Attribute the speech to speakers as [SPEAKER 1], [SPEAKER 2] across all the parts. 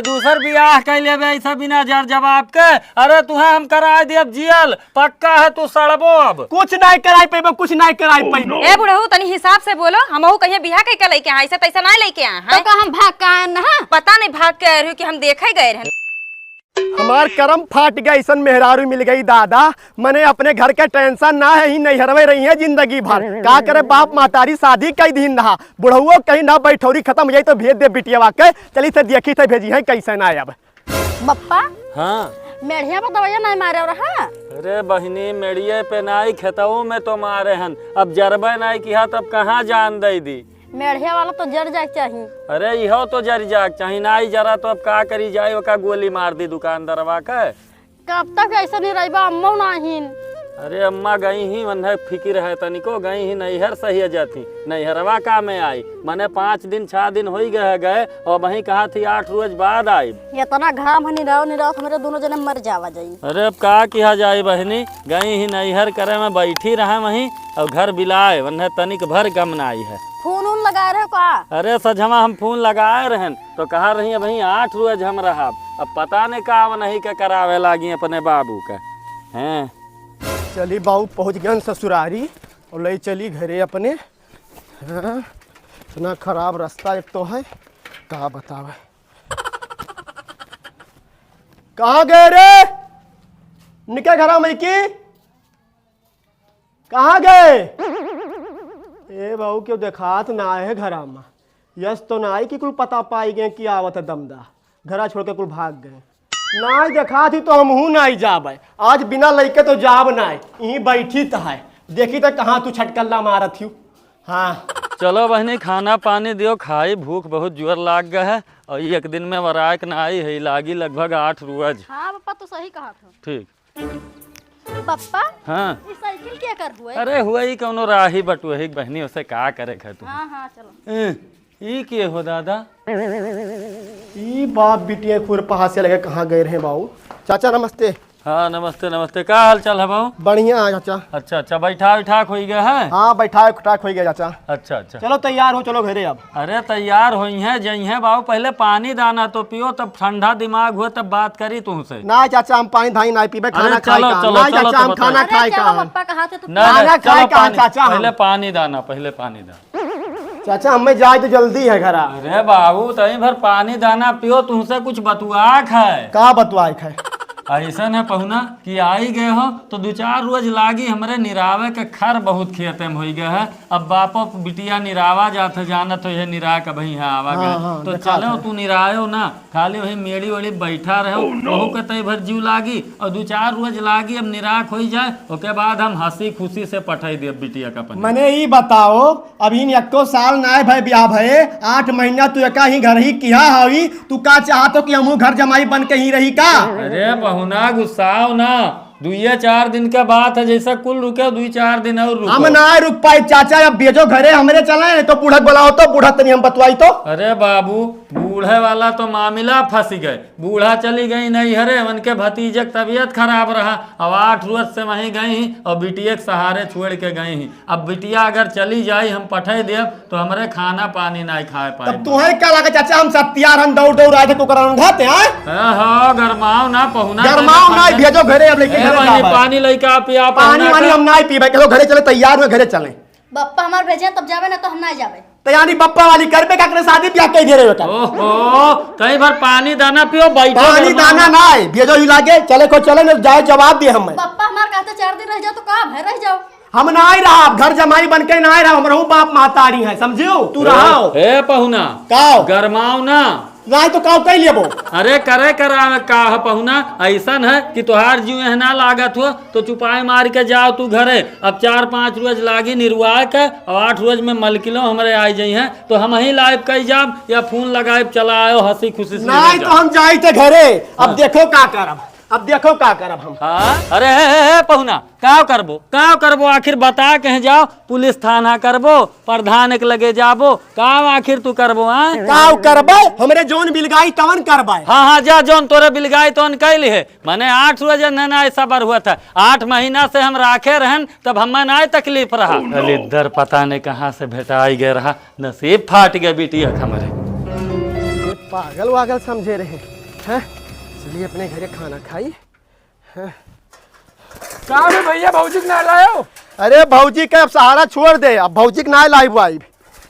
[SPEAKER 1] दूसर बियाह कर लेबे ऐसा बिना जर जवाब के। अरे तुहे हम करा दियब जियल, पक्का है तू सड़बो। अब
[SPEAKER 2] कुछ नहीं कराई पेबो, कुछ नहीं कराई पेबो।
[SPEAKER 3] ए बुढ़ऊ तनी हिसाब से बोलो, हमहू कहीं बियाह के लेके आए, ऐसा तैसा ना लेके आए हैं।
[SPEAKER 4] तो हम भाग का आए ना?
[SPEAKER 3] पता नहीं भाग के आ रही हो कि हम देखे गए रहे।
[SPEAKER 2] हमार करम फाट गया, ऐसा मेहरारू मिल गई दादा। मने अपने घर के टेंशन ना है, ही नहीं हरवे रही है जिंदगी भर। का करे बाप मातारी शादी कई दिन रहा, बुढ़ऊ कहीं ना बैठौरी खत्म हो जाए तो भेज दे बिटिया के। चली से देखी थे भेजी है कैसे ना अब।
[SPEAKER 4] बप्पा
[SPEAKER 1] हाँ
[SPEAKER 4] मेढ़िया पर दवाइया नहीं मारे रहा।
[SPEAKER 1] अरे बहनी मेड़िए पे नाई खेतों में तो मारे हन, अब जरबे नाई की हाथ अब कहाँ जान दे दी।
[SPEAKER 4] मेढ़िया वाला तो जर जाए चाहिए।
[SPEAKER 1] अरे इहो तो जर जाग चाहिए, नाई जरा तो अब का करी जाए, ओका गोली मार दी दुकानदारवा के।
[SPEAKER 4] कब तक ऐसा नहीं रही अम्मा नहीं?
[SPEAKER 1] अरे अम्मा गई ही मन है फिक्र है तनिको, गई ही नैहर सही जाती, नैहरवा का में आई। मैंने 5 दिन 6 दिन हो गए और वहीं कहा थी 8 रोज बाद आई।
[SPEAKER 4] इतना घाम नहीं रहो हमारे दोनों जने मर जावा जाई।
[SPEAKER 1] अरे अब का किया जाए बहनी, गई ही नैहर करे में बैठी रहा वहीं और घर बिलाए, वन्हे तनिक भर गम आई है।
[SPEAKER 4] फोन उन लगा रहे हो का?
[SPEAKER 1] अरे सजमा हम फोन लगाए रहन तो कहा रही वहीं 8 रोज हम रहा, अब पता नहीं का नहीं के करावे लागी अपने बाबू का हैं।
[SPEAKER 2] चली बाबू पहुँच गए ससुरारी और ले चली घरे अपने। हाँ, इतना खराब रास्ता एक तो है, कहा बतावे। कहाँ गए रे? निकल घरा में की कहाँ गए? ए बाबू क्यों देखात ना है घरा में। यस तो ना आई कि कुल पता पाई गए कि आवत है दमदा, घरा छोड़ के कुल भाग गए। ना देखा थी तो हमहू नहीं जाबे, आज बिना लइके तो जाब नहीं, यहीं बैठी तो है। देखी तो कहाँ तू छटकल्ला मारत थी। हाँ
[SPEAKER 1] चलो बहनी खाना पानी दियो खाई, भूख बहुत जोर लाग गया है और एक दिन में वरायक ना आई है, लागी लगभग 8 रोज।
[SPEAKER 4] हाँ पप्पा तो सही कहा था।
[SPEAKER 1] ठीक
[SPEAKER 4] पप्पा
[SPEAKER 1] हाँ।
[SPEAKER 4] इस साइकिल क्या कर हुआ?
[SPEAKER 1] अरे हुआ ही कौनो राही बटुही बहनी, उसे का करे खा तू।
[SPEAKER 4] हाँ हाँ चलो।
[SPEAKER 1] ई के हो दादा?
[SPEAKER 2] ई बाप बिटिया खुर पहाड़ से लगे कहाँ गए रहे बाबू। चाचा नमस्ते।
[SPEAKER 1] हाँ नमस्ते नमस्ते, का हाल चाल है बाबू?
[SPEAKER 2] बढ़िया है चाचा।
[SPEAKER 1] अच्छा अच्छा, बैठा उठाक हो गया है?
[SPEAKER 2] हाँ बैठा खुटाक हो गया चाचा।
[SPEAKER 1] अच्छा अच्छा
[SPEAKER 2] चलो तैयार हो, चलो घरे अब।
[SPEAKER 1] अरे तैयार हुई है जई है बाबू, पहले पानी दाना तो पियो, तब ठंडा दिमाग हुआ तब बात करी तुमसे।
[SPEAKER 2] ना चाचा हम पानी धाई नहीं पीबे, खाना खाए
[SPEAKER 1] चलो,
[SPEAKER 2] का।
[SPEAKER 1] चलो,
[SPEAKER 2] ना
[SPEAKER 1] चलो
[SPEAKER 2] चाचा
[SPEAKER 1] तो
[SPEAKER 2] हम
[SPEAKER 1] बताओ।
[SPEAKER 2] खाना खाए का।
[SPEAKER 4] पप्पा कहा थे तो
[SPEAKER 2] खाना खाए का चाचा हम।
[SPEAKER 1] पहले पानी दाना, पहले पानी दाना।
[SPEAKER 2] चाचा हमें जाए तो जल्दी है घरा।
[SPEAKER 1] अरे बाबू तई भर पानी दाना पियो, तुमसे कुछ बतुआक है।
[SPEAKER 2] का बतवाए है?
[SPEAKER 1] ऐसा है पहुना कि आई गए हो तो 2-4 रोज लागी, हमरे निरावे के खर बहुत खेते में हो गए है। अब बापो बिटिया निरावा जात जानत हो, ये निरा का भई है आवा गए।
[SPEAKER 2] हाँ,
[SPEAKER 1] तो चलो तू निरायो ना, खाली वही मेड़ी वेड़ी बैठा रहो, वहू के तई भर जीव लागी और 2-4 रोज लागी। अब निराक हो जाए उसके बाद हम हंसी खुशी से पठाई दे बिटिया का पनी।
[SPEAKER 2] मने ये बताओ, अभी एको साल ना भाई ब्याह भये, 8 महीना तू एका ही घर ही किया हवी, तू का चाहतो कि हमू घर जमाई बन के ही रही का?
[SPEAKER 1] अरे बहुना गुस्साओ ना, 2-4 दिन का बात है, जैसा कुल रुके 2-4 दिन और रुको।
[SPEAKER 2] हम ना रुक पाए चाचा, अब भेजो घरे हमरे चले तो बूढ़ा बुलाओ तो बूढ़ा तनी हम बतवाई तो।
[SPEAKER 1] अरे बाबू बूढ़े वाला तो मामला फंस गए, बूढ़ा चली गई नहीं हरे, उनके भतीजे की तबीयत खराब रहा, अब 8 रोज से वहीं गई और बिटिया के सहारे छोड़ के गई। अब बिटिया अगर चली जाई हम पठे देव तो हमरे खाना पानी नहीं खाए पाए।
[SPEAKER 2] तब तुम्हें क्या लगा चाचा, हम सब तैयार हम दौड़ दौड़ आए थे तो करान घाते हैं।
[SPEAKER 1] हाँ गरमाओ ना पहुना,
[SPEAKER 2] गरमाओ ना, भेजो घरे अब लेके
[SPEAKER 1] पानी लेके पिया।
[SPEAKER 2] पानी वानी हम नहीं पीबे, चलो घरे चले, तैयार हुए घरे चले।
[SPEAKER 4] बप्पा हमारे भेजे तब जावे ना तो हम ना जावे।
[SPEAKER 2] तो यानी बप्पा वाली करबे का करे, शादी ब्याह कई दे रहे हो?
[SPEAKER 1] ओहो कई बार पानी दाना पियो, बैठो।
[SPEAKER 2] पानी दाना ना है, भेजो ही लागे, चले को चले न जाए, जवाब दिए हम।
[SPEAKER 4] बप्पा हमारे कहते 4 दिन रह जाओ तो कहा भय रह जाओ।
[SPEAKER 2] हम ना ही रहा, घर जमाई बन के ना ही रहा, हमरहू बाप महतारी है, समझियो तू रहो।
[SPEAKER 1] ए पहुना
[SPEAKER 2] काओ
[SPEAKER 1] गरमाओ ना,
[SPEAKER 2] नहीं तो काओ कई लेबो।
[SPEAKER 1] अरे करे करा का पहुना, ऐसन है कि तुहार जीव एहना लागत हो तो चुपाई मार के जाओ तू घरे। अब 4-5 रोज लागी निर्वाह के और 8 रोज में मलकिलो हमरे आई जाई हैं तो हम ही लाइव कही जाब या फोन लगाए चला आयो हंसी खुशी से।
[SPEAKER 2] नहीं तो हम जाई थे घरे, अब देखो का करब, अब देखो का करब हम।
[SPEAKER 1] हाँ अरे हे पहुना का करबो आखिर बता कहे जाओ, पुलिस थाना करबो, प्रधान के लगे जाबो, का आखिर तू करबो?
[SPEAKER 2] काव करबे, हमरे जोन बिलगाई तवन करबे।
[SPEAKER 1] हाँ हाँ जा जोन तोरे बिलगाई तो कैली है, मैंने 8 रोज ना ऐसा बार हुआ था, 8 महीना से हम राखे रहन तब हमें ना तकलीफ रहा। इधर पता नहीं कहाँ से भेटा आई गए रहा, नसीब फाट गए बिटिया हमारे।
[SPEAKER 2] पागल वागल समझे रहे हैं। चलिए अपने घरे खाना खाई।
[SPEAKER 5] कहाँ में भैया भौजी के ना लायो?
[SPEAKER 2] अरे भौजी के अब सहारा छोड़ दे, अब भौजी के ना लाई वाई।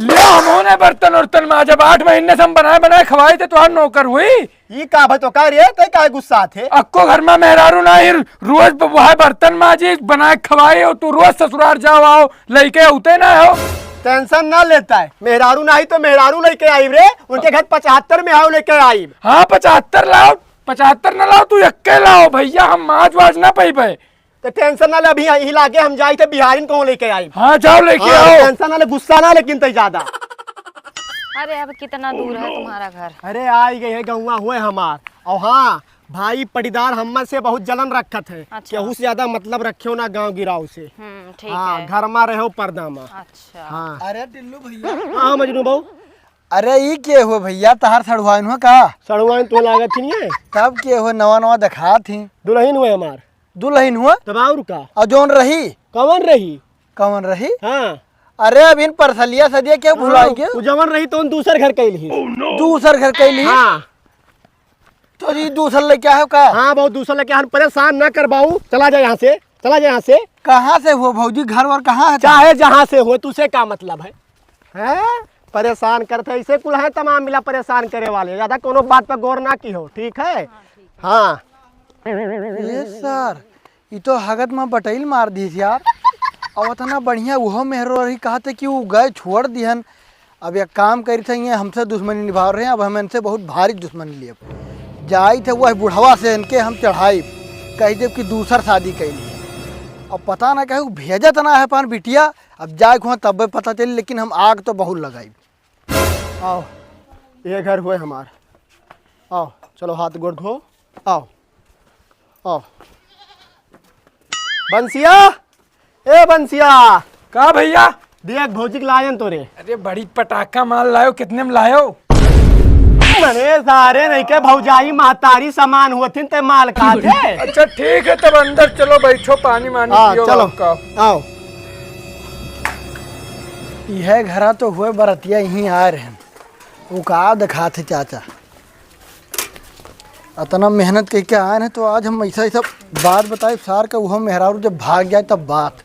[SPEAKER 5] लियो हमों बर्तन उर्तन में जब 8 महीने से हम बनाए बनाए खवाए थे तो नौकर हुई।
[SPEAKER 2] ये का भाई तो कह रही है का गुस्सा थे?
[SPEAKER 5] अक्को घर में मेहरारू नहीं रोज वह बर्तन माजी बनाए खवाए हो, तू रोज ससुराल जाओ आओ लेके होते ना हो।
[SPEAKER 2] टेंशन ना लेता है, मेहरारू नहीं तो मेहरारू लेके आई रे, उनके घर 75 में आओ लेके आई।
[SPEAKER 5] हाँ 75 लाओ, 75 ना लाओ तू इक्के लाओ भैया, हम माज वाज ना पई पे।
[SPEAKER 2] तो टेंशन ना ले, अभी यही लाके हम जाए थे बिहारी को लेके आई।
[SPEAKER 5] हाँ जाओ लेके आओ।
[SPEAKER 2] टेंशन ना ले, गुस्सा ना लेकिन तो ज्यादा।
[SPEAKER 3] अरे अब कितना दूर है तुम्हारा घर?
[SPEAKER 2] अरे आई गई है गौवा हुए हमार। और हाँ भाई पटीदार हम से बहुत जलन रखत है।
[SPEAKER 3] अच्छा।
[SPEAKER 2] केहू से ज्यादा मतलब रखियो ना गांव गिराव से।
[SPEAKER 3] ठीक
[SPEAKER 2] हाँ
[SPEAKER 3] है।
[SPEAKER 2] घर में रहो पर्दा में।
[SPEAKER 3] अच्छा।
[SPEAKER 2] हाँ
[SPEAKER 6] अरे टिल्लू भैया,
[SPEAKER 2] हाँ मजनू बहू,
[SPEAKER 6] अरे ये के हो भैया तहार सड़ुआन हो का?
[SPEAKER 2] सड़ुआन तो लागत थी नहीं,
[SPEAKER 6] तब के हो नवा नवा दिखा थी।
[SPEAKER 2] दुल्हन हुए हमार।
[SPEAKER 6] दुल्हन हुआ
[SPEAKER 2] तब और का
[SPEAKER 6] और जोन रही
[SPEAKER 2] कवन रही?
[SPEAKER 6] कौन रही?
[SPEAKER 2] हाँ
[SPEAKER 6] अरे अब इन परसलिया सदिया क्या भुलाई के
[SPEAKER 2] तू जवन रही तो दूसर घर कैली।
[SPEAKER 6] दूसर घर कैली।
[SPEAKER 2] हाँ
[SPEAKER 6] तो ये दूसर ले क्या है का?
[SPEAKER 2] हाँ बहुत दूसरा लेके हम परेशान ना करवाऊ, चला जाए यहाँ से, चला जाए यहाँ से।
[SPEAKER 6] कहाँ से हो भौजी, घर और कहाँ है?
[SPEAKER 2] चाहे जहाँ से हो, तुझसे क्या मतलब है? हैं परेशान करते ऐसे कुल है, तमाम मिला परेशान करे वाले, ज्यादा कोनो बात पर गौर ना की हो, ठीक है? हाँ
[SPEAKER 6] ये सर ये तो हगत में बटैल मार दी यार। और इतना बढ़िया वो मेहरो रही कहा थे कि वो गए छोड़ दिहन। अब एक काम करी थे, ये हमसे दुश्मनी निभा रहे हैं, अब हम इनसे बहुत भारी दुश्मनी लिए जाई थे। वह बुढ़वा से इनके हम चढ़ाई कही जब कि दूसर शादी कैली। अब पता ना कहे भेजा तना है पान बिटिया, अब जाए हुआ तब पता चली, लेकिन हम आग तो बहुत लगाई।
[SPEAKER 2] आओ ये घर हुए हमार, आओ चलो हाथ गोड़ धो, आओ आओ। बंसिया, ए बंसिया,
[SPEAKER 5] का भैया?
[SPEAKER 2] देख भौजी के लायन तो रे।
[SPEAKER 5] अरे बड़ी पटाखा माल लायो, कितने में लायो?
[SPEAKER 2] मने सारे नहीं के भौजाई महतारी सामान हुए थे ते माल का थे।
[SPEAKER 5] अच्छा ठीक है, तब अंदर चलो बैठो, पानी मानी पियो।
[SPEAKER 2] चलो
[SPEAKER 5] आपका।
[SPEAKER 2] आओ।
[SPEAKER 6] यह घरा तो हुए बरतिया यहीं आ रहे हैं। वो का दिखा थे चाचा, इतना मेहनत करके आए हैं, तो आज हम ऐसा ऐसा बात बताए सार का वो मेहरारू जब भाग जाए तब बात।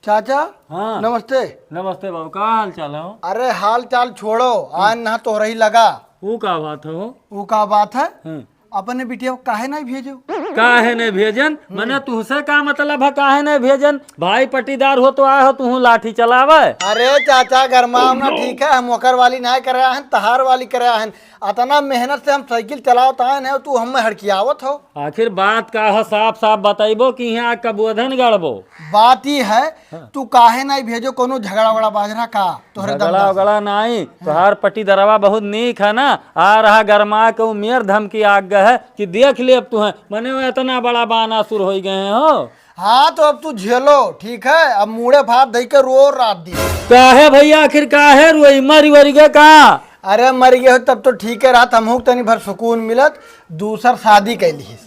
[SPEAKER 6] चाचा
[SPEAKER 1] हाँ।
[SPEAKER 6] नमस्ते।
[SPEAKER 1] नमस्ते बाबू, का हाल चाल हो?
[SPEAKER 6] अरे हाल चाल छोड़ो, आज ना तो रही लगा।
[SPEAKER 1] वो का बात हो?
[SPEAKER 6] वो का बात है?
[SPEAKER 1] हाँ।
[SPEAKER 6] अपने बिटिया को काहे नहीं भेजो?
[SPEAKER 1] काहे ने भेजन? मने तुहसे का मतलब है काहे ने भेजन? भाई पट्टीदार हो तो आए हो तू लाठी चलावे?
[SPEAKER 6] अरे चाचा गरमाओ ना, ठीक है, हम ओकर वाली नहीं करे हैं, तहार वाली करे हैं। इतना मेहनत से हम साइकिल चलावत आए हैं, तू हमें हड़कियावत हो।
[SPEAKER 1] आखिर बात का है, साफ साफ बताइबो कि यहाँ का बोधन गड़बो।
[SPEAKER 6] बात ही है तू काहे नहीं भेजो, कोनो झगड़ा वगड़ा बाजरा का तोहरे
[SPEAKER 1] झगड़ा
[SPEAKER 6] दम
[SPEAKER 1] उगड़ा नहीं, तोहार पट्टीदरवा बहुत नीक है ना, आ रहा गरमा के उमेर धमकी आग गए है कि देख ले अब तुहे मने में इतना बड़ा बानासुर हो गए हो।
[SPEAKER 6] हाँ तो अब तू झेलो, ठीक है, अब मुड़े भात दई के रो रात दी।
[SPEAKER 1] काहे भैया आखिर काहे रोई मरी वरी गए का?
[SPEAKER 6] अरे मर गए हो तब तो ठीक है, रात हमहू तनी भर सुकून मिलत। दूसर शादी कैली।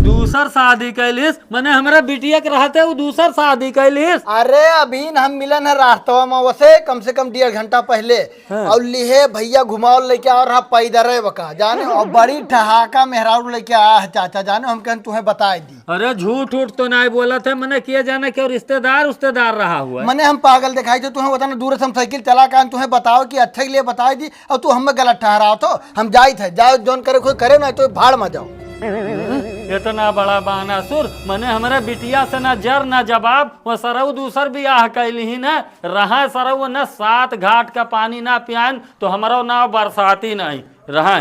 [SPEAKER 1] दूसर शादी कैलिस? मने हमरा बिटिया के रहते वो दूसर शादी कैलिस?
[SPEAKER 6] अरे अभी हम मिलन है रास्तवा में वैसे कम से कम 1.5 घंटा पहले। और लिहे भैया घुमाओ लेके आ रहा पैदर बका जाने, और बड़ी ठहाका मेहरारू लेके आया है चाचा जाने, हम कहन तुम्हें बता दी।
[SPEAKER 1] अरे झूठ उठ तो नहीं बोला थे, मने किए जाने क्यों रिश्तेदार रहा हुआ है।
[SPEAKER 6] मने हम पागल दिखाई थे, तुम्हें बताना दूर से हम साइकिल चला कर तुम्हें बताओ कि अच्छे के लिए बता दी, और तू हमें गलत ठहराओ। तो हम जाई थे, जाओ जोन करे कोई करे ना तो भाड़ में जाओ।
[SPEAKER 1] इतना बड़ा बानासुर, मने हमारे बिटिया से ना जर ना जवाब, वो सरऊ दूसर बियाह कैली ही न रहा सरऊ न 7 घाट का पानी ना पियान तो हमारा नाव बरसाती नहीं रहा।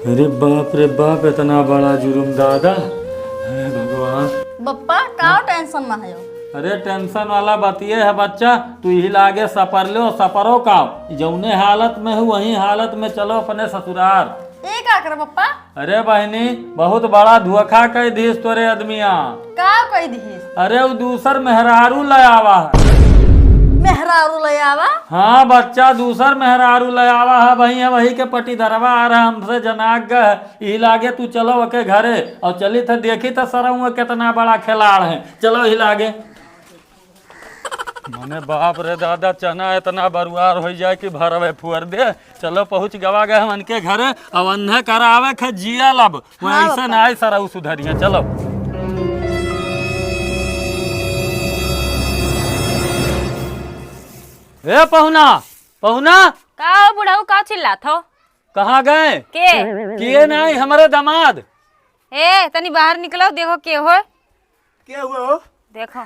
[SPEAKER 1] अरे बाप रे बाप, इतना बड़ा जुर्म दादा, हे भगवान।
[SPEAKER 4] बप्पा का टेंशन में है?
[SPEAKER 1] अरे टेंशन वाला बतिए है बच्चा, तू ही लागे सपर लो, सपरो का जौने हालत में हूँ वही हालत में चलो अपने ससुराल।
[SPEAKER 4] ये का कर बप्पा?
[SPEAKER 1] अरे बहनी बहुत बड़ा धोखा कह दीस तोरे आदमिया।
[SPEAKER 4] का कह दीस?
[SPEAKER 1] अरे वो दूसर मेहरारू ले आवा है।
[SPEAKER 4] मेहरारू ले आवा?
[SPEAKER 1] हाँ बच्चा दूसर मेहरारू ले आवा है, वही के पट्टीदरवा आ रहा हमसे जनाग ही लागे तू चलो ओके घरे, और चली थे देखी तो सरऊ कितना बड़ा खिलाड़ है, चलो ही लागे। मने बाप रे दादा, चना इतना बरुआर हो जाए कि भरवे फुअर दे। चलो पहुँच गवा गए हम उनके घरे, अब अन्हे करावे खे जिया लब वो ऐसा ना आए सरा सुधरिया। चलो ए पहुना, पहुना
[SPEAKER 3] का हो बुढ़ऊ, का चिल्लात हो?
[SPEAKER 1] कहाँ गए?
[SPEAKER 3] के
[SPEAKER 1] किए नहीं हमारे दामाद।
[SPEAKER 3] ए तनी बाहर निकलो, देखो के हो।
[SPEAKER 2] के हुए हो?
[SPEAKER 3] देखो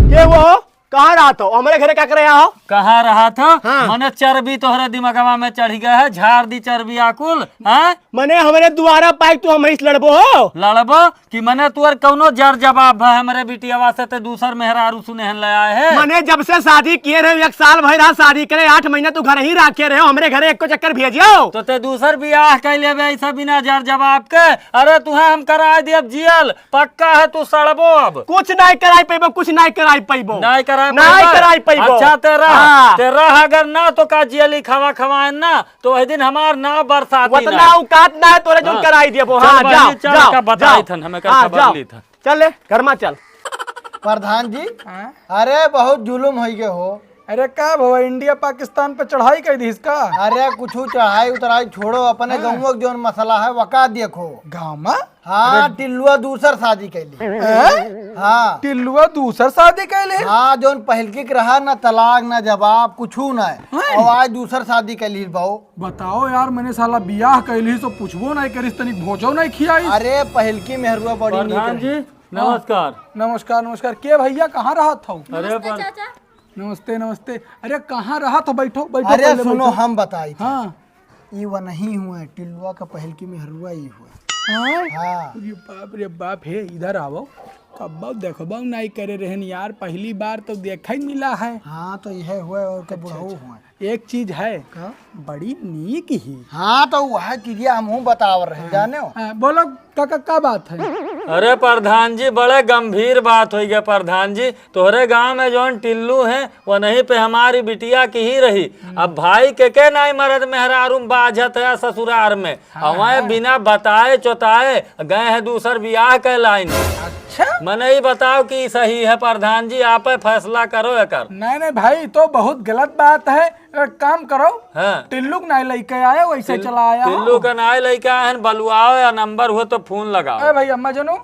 [SPEAKER 2] के हुआ? कहाँ रहा तो हमारे घरे क्या कर रहा हो?
[SPEAKER 1] कहाँ रहा था?
[SPEAKER 2] हाँ।
[SPEAKER 1] मने चर्बी तोहरे दिमागवा में चढ़ गया है, झाड़ दी चर्बी आकुल। हाँ
[SPEAKER 2] मने हमारे द्वारा पाई तू हम लड़बो हो?
[SPEAKER 1] लड़बो कि मने तुअर कौनो जर जवाब है हमारे बिटियावा से ते दूसर मेहरारू सुनेहन ले आए है।
[SPEAKER 2] मने जब से शादी किए रहे 1 साल भर रहा शादी करे, 8 महीना तू घर ही रखे रहे हो, हमारे घरे एक को चक्कर भेजियो
[SPEAKER 1] तो ते दूसर बियाह कर ले ऐसा बिना जर जवाब के। अरे तुहे हम करा दिए जियल, पक्का है तू सड़बो अब।
[SPEAKER 2] कुछ नहीं कराई पैबो, कुछ नहीं कराई पैबो,
[SPEAKER 1] नहीं कराई
[SPEAKER 2] नहीं कराई पैबो।
[SPEAKER 1] अच्छा तेरा
[SPEAKER 2] हाँ।
[SPEAKER 1] तेरा अगर ना तो का जियली खावा खवाए ना तो वही दिन हमार ना बरसाती
[SPEAKER 2] उतना
[SPEAKER 1] ना।
[SPEAKER 2] औकात ना है तोरे जो
[SPEAKER 1] हाँ।
[SPEAKER 2] कराई दिए वो।
[SPEAKER 1] चल
[SPEAKER 2] हाँ
[SPEAKER 1] बहिनी,
[SPEAKER 2] जाओ
[SPEAKER 1] चल
[SPEAKER 2] जाओ
[SPEAKER 1] का बताई थन, हमें का
[SPEAKER 2] हाँ,
[SPEAKER 1] खबर
[SPEAKER 2] जाओ।
[SPEAKER 1] ली था।
[SPEAKER 2] चल ले घर में चल।
[SPEAKER 6] प्रधान जी, अरे बहुत जुलुम हो गए हो।
[SPEAKER 5] अरे का भवा, इंडिया पाकिस्तान पे चढ़ाई कर दी इसका?
[SPEAKER 6] अरे कुछ चढ़ाई उतराई छोड़ो, अपने गाँव का जो मसला है वका देखो।
[SPEAKER 5] गाँव में?
[SPEAKER 6] हाँ, टिल्लुआ दूसर शादी कैली। हाँ
[SPEAKER 5] टिल्लुआ दूसर शादी कैले?
[SPEAKER 6] हाँ, जो पहलकी के रहा ना तलाक ना जवाब कुछ नहीं, और आज दूसर शादी कैली बहु।
[SPEAKER 5] बताओ यार, मैंने साला बियाह कैली तो पूछबो नहीं करिस, तनिक भोजो नहीं खियाई।
[SPEAKER 6] अरे पहलकी मेहरुआ बड़ी
[SPEAKER 1] प्रधान
[SPEAKER 6] नीक
[SPEAKER 1] जी नमस्कार।
[SPEAKER 5] नमस्कार नमस्कार। के भैया कहाँ रहा था?
[SPEAKER 1] अरे
[SPEAKER 5] नमस्ते नमस्ते। अरे कहाँ रहा था? बैठो बैठो।
[SPEAKER 6] अरे
[SPEAKER 5] पहले
[SPEAKER 6] सुनो,
[SPEAKER 5] बैठो।
[SPEAKER 6] हम बताई थे।
[SPEAKER 5] हाँ
[SPEAKER 6] ये वो नहीं हुआ, टिल्लुआ का पहलकी मेहरुआ ही हुआ।
[SPEAKER 5] हाँ
[SPEAKER 6] हाँ
[SPEAKER 5] रे बाप हे, इधर आओ। कब देखो नहीं करे रहन यार, पहली बार तो देखा ही मिला है।
[SPEAKER 6] हाँ, तो यह हुआ और के बुढ़ऊ हुआ।
[SPEAKER 5] एक चीज है बड़ी नीक ही।
[SPEAKER 6] हाँ, तो वह चीजें हम बतावर रहे जाने हो।
[SPEAKER 5] बोलो काका का बात है?
[SPEAKER 1] अरे प्रधान जी बड़े गंभीर बात हो गई। प्रधान जी तोहरे गांव में जौन टिल्लू है वो नहीं पे हमारी बिटिया की ही रही। अब भाई के नहीं मरद मेहरारू बाजत है ससुरार में, हमारे बिना बताए चौताए गए हैं दूसर बियाह के लाइन।
[SPEAKER 5] अच्छा,
[SPEAKER 1] मने ही बताओ कि सही है प्रधान जी, आप फैसला करो एकर।
[SPEAKER 5] नहीं नहीं भाई, तो बहुत गलत बात है। एक काम करो,
[SPEAKER 1] हाँ
[SPEAKER 5] टिल्लू नहीं लेके आए, वैसे चला आया।
[SPEAKER 1] टिल्लू का नाय लेके आए हैं, बलुआओ या नंबर हो तो फोन लगाओ।
[SPEAKER 5] अरे भाई अम्मा जनो,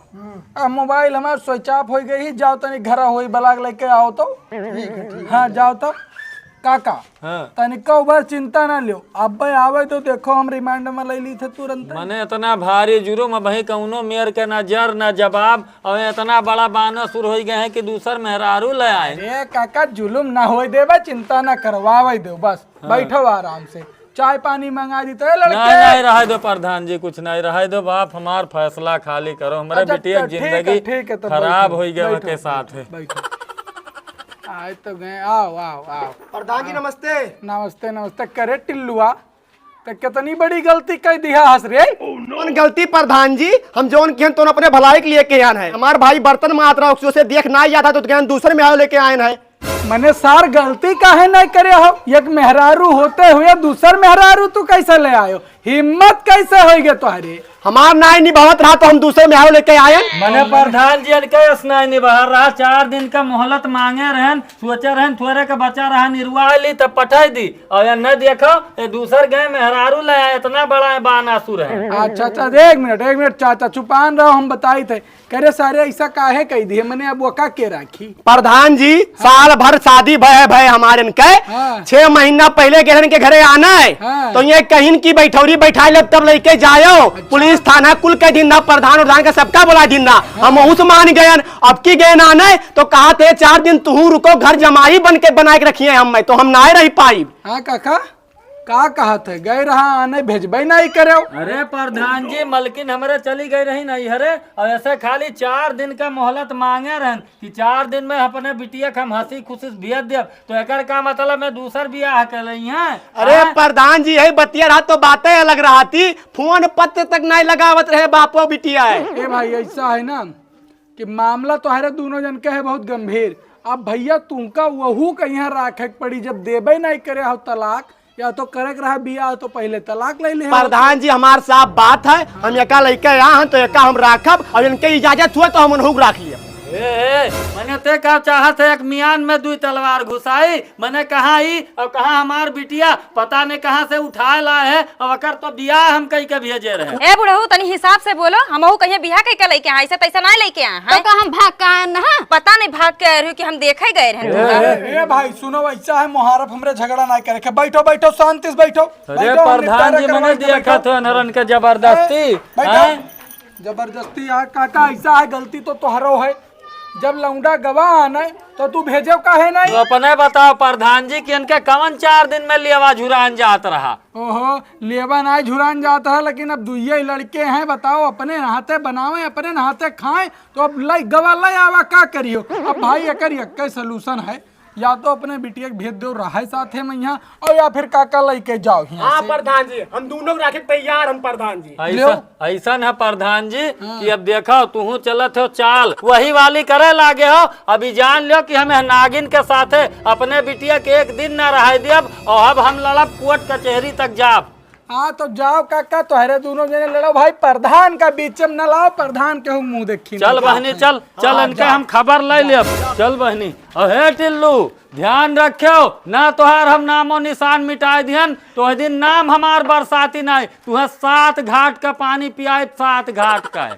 [SPEAKER 5] मोबाइल हमारा स्विच ऑफ हो गई, जाओ तनी घर हो बलाग लेके आओ तो। हाँ जाओ तो काका।
[SPEAKER 1] हाँ
[SPEAKER 5] तनिक बार चिंता ना लियो, अब आवे तो देखो हम रिमांड में ले ली थे तुरंत।
[SPEAKER 1] मने इतना भारी जुर्म भाई कौनो मेयर के न जर न जवाब, और इतना बड़ा बाना शुरू हो गए हैं कि दूसर मेहरारू ले आए।
[SPEAKER 5] अरे काका जुलुम ना हो देबा, चिंता ना करवावे दो, बस बैठो आराम से। चाय पानी मंगा दी तो लड़के।
[SPEAKER 1] नहीं रहे दो प्रधान जी, कुछ नहीं रहे दो बाप, हमार फैसला खाली करो। हमारे
[SPEAKER 5] अच्छा,
[SPEAKER 1] बिटिया
[SPEAKER 5] ठीक है,
[SPEAKER 1] जिंदगी
[SPEAKER 5] ठीक है, तो
[SPEAKER 1] खराब
[SPEAKER 5] बैठो,
[SPEAKER 1] हो गया
[SPEAKER 5] बैठो,
[SPEAKER 1] के साथ है।
[SPEAKER 5] बैठो। आए तो गए, आओ आओ आओ।
[SPEAKER 2] प्रधान जी नमस्ते।
[SPEAKER 5] नमस्ते नमस्ते। करे टिल्लुआ तो कितनी बड़ी गलती कर दिया हंस रे।
[SPEAKER 2] कौन गलती प्रधान जी? हम जोन किहन तो अपने भलाई के लिए के आन है। हमार भाई बर्तन मात रहा उसे देख ना ही आता तो ज्ञान दूसरे में आओ लेके आए है।
[SPEAKER 5] मैंने सार गलती काहे नहीं करे हो? एक मेहरारू होते हुए दूसर मेहरारू तू कैसे ले आयो? हिम्मत कैसे होगी तुम्हारी?
[SPEAKER 2] हमार नाई निभावत रहा तो हम दूसरे में आओ लेके आए।
[SPEAKER 1] मने प्रधान जी के स्नाय निबाह रहा, 4 दिन का मोहलत मांगे रहन, सोचे रहन थोड़े का बचा रहा, निर्वाह ली तब पठाई दी, और ये न देखो ये दूसर गए मेहरारू ले आए, इतना बड़ा बानासुर है।
[SPEAKER 5] अच्छा अच्छा, एक मिनट चाचा चुपान रहो, हम बताई थे। करे सारे ऐसा काहे कह दिए, मैंने अब वका के राखी।
[SPEAKER 2] प्रधान जी साल भर शादी भय हमारे इनके।
[SPEAKER 5] हाँ।
[SPEAKER 2] 6 महीना पहले गहन के घरे आना है।
[SPEAKER 5] हाँ।
[SPEAKER 2] तो ये कहीं की बैठौरी बैठा ले तब लेके जायो। पुलिस थाना कुल के दिन ना, प्रधान का सबका बोला दिन ना। हम उस मान गए, अब की गए ना आना है तो कहा थे 4 दिन तू रुको, घर जमाई बन के बना के रखिए हम, तो हम ना रही पाई।
[SPEAKER 5] हाँ काका का कहा थे, गए रहा आने भेजबे नहीं करे।
[SPEAKER 1] अरे प्रधान जी मलकिन हमारे चली गई रही नहीं हरे, और ऐसे खाली 4 दिन का मोहलत मांगे रहन कि 4 दिन में अपने बिटिया के हम हंसी खुशी भेज दे, तो एकर का मतलब मैं दूसर बियाह कर रही हैं।
[SPEAKER 2] अरे प्रधान जी यही बतिया रहा तो बातें अलग रहा थी, फोन पत्र तक नहीं लगावत रहे बापो बिटिया है।
[SPEAKER 5] ए भाई ऐसा है ना कि मामला तो हमारे दोनों जन का है बहुत गंभीर। अब भैया तुमका वहू का यहाँ राखे पड़ी, जब देबे नहीं करे हो तलाक, या तो करे रहा बियाह तो पहले तलाक ले ले।
[SPEAKER 2] प्रधान जी हमारे साथ बात है, हम एका लेके यहाँ तो एका हम राखब, और इनके इजाजत हुआ तो हम उन्हों राख लिया।
[SPEAKER 1] मैंने ते का चाहत है एक मियान में दुई तलवार घुसाई, मैंने कहा ही और कहा हमार बिटिया पता नहीं कहाँ से उठा लाए है और अकर तो बियाह हम कहीं के भेजे रहे।
[SPEAKER 3] ए बुढ़ऊ तनी हिसाब से बोलो, हमहू कहीं बियाह कहीं के लेके आए, ऐसा तैसा ना लेके आए
[SPEAKER 4] तो का हम भाग का आए ना?
[SPEAKER 3] पता नहीं भाग के आए रही कि हम देखे गए रहे।
[SPEAKER 5] ए भाई सुनो, ऐसा है मुहारफ हमरे झगड़ा ना करे के। बैठो बैठो शांति से बैठो।
[SPEAKER 1] अरे प्रधान जी मैंने देखा था नरन के जबरदस्ती।
[SPEAKER 5] जबरदस्ती यार काका, ऐसा है गलती तो तोहरो है। जब लौंडा गवाह आना तो तू भेजो काहे नहीं?
[SPEAKER 1] तो अपने बताओ प्रधान जी कि इनके कवन 4 दिन में लेवा झुरान जात रहा।
[SPEAKER 5] ओहो, लेवा ना झुरान जाता है, लेकिन अब दुइये लड़के हैं। बताओ, अपने नहाते बनावे अपने नहाते खाएं, तो अब गवाह लाई आवा का करियो? अब भाई एकर एक सोल्यूशन है, या तो अपने बिटिया के भेज दो रहा साथे में यहाँ, और या फिर काका लेके जाओ यहाँ
[SPEAKER 2] हाँ
[SPEAKER 5] से।
[SPEAKER 2] प्रधान जी, हम दोनों राखे तैयार हम प्रधान जी।
[SPEAKER 1] ऐसा है प्रधान जी कि अब देखो तू चलत हो चाल वही वाली करे लागे हो। अभी जान लो कि हमें नागिन के साथे अपने बिटिया के एक दिन न रह दियब, और अब हम लड़ब कोर्ट कचहरी तक जाब।
[SPEAKER 5] हाँ तो जाओ काका, तोहरे दोनों जने लड़ो भाई, प्रधान का बीच में न लाओ, प्रधान के मुंह देखी।
[SPEAKER 1] चल बहनी चल चल, इनके हम खबर ले लिया। चल बहनी। और हे टिल्लू ध्यान रखियो ना, तोहार हम नामो निशान मिटाए दिहन तो दिन नाम हमार बरसाती नहीं, तुहे 7 घाट का पानी पियाए, 7 घाट का है।